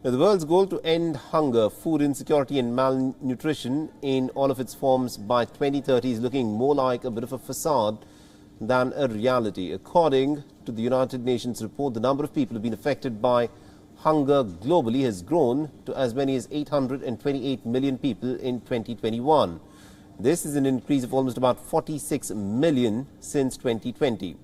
Now, the world's goal to end hunger, food insecurity and malnutrition in all of its forms by 2030 is looking more like a bit of a facade than a reality. According to the United Nations report, the number of people who have been affected by hunger globally has grown to as many as 828 million people in 2021. This is an increase of almost about 46 million since 2020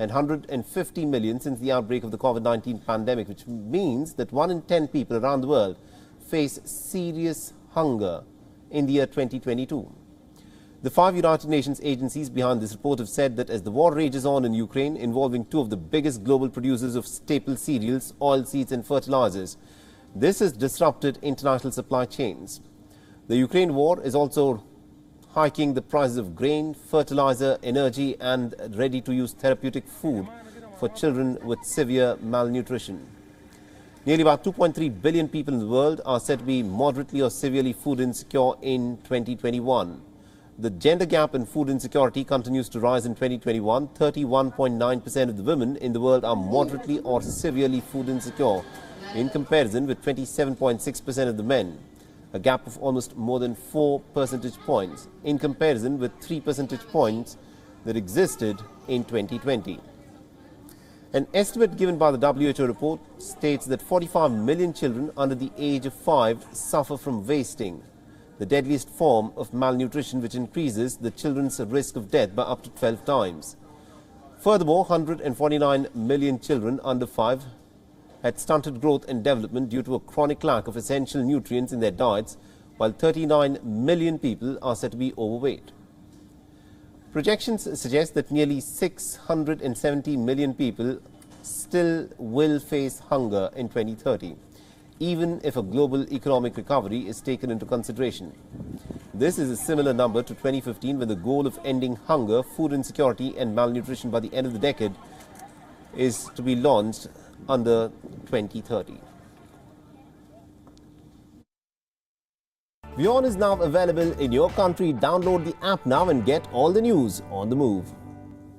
and 150 million since the outbreak of the COVID-19 pandemic, which means that 1 in 10 people around the world face serious hunger in the year 2022. The 5 United Nations agencies behind this report have said that as the war rages on in Ukraine, involving 2 of the biggest global producers of staple cereals, oilseeds and fertilizers, this has disrupted international supply chains. The Ukraine war is also hiking the prices of grain, fertilizer, energy and ready-to-use therapeutic food for children with severe malnutrition. Nearly about 2.3 billion people in the world are said to be moderately or severely food insecure in 2021. The gender gap in food insecurity continues to rise in 2021. 31.9% of the women in the world are moderately or severely food insecure, in comparison with 27.6% of the men, a gap of almost more than 4 percentage points, in comparison with 3 percentage points that existed in 2020. An estimate given by the WHO report states that 45 million children under the age of 5 suffer from wasting, the deadliest form of malnutrition, which increases the children's risk of death by up to 12 times. Furthermore, 149 million children under 5 had stunted growth and development due to a chronic lack of essential nutrients in their diets, while 39 million people are said to be overweight. Projections suggest that nearly 670 million people still will face hunger in 2030. Even if a global economic recovery is taken into consideration. This is a similar number to 2015, when the goal of ending hunger, food insecurity and malnutrition by the end of the decade is to be launched under 2030. WION is now available in your country. Download the app now and get all the news on the move.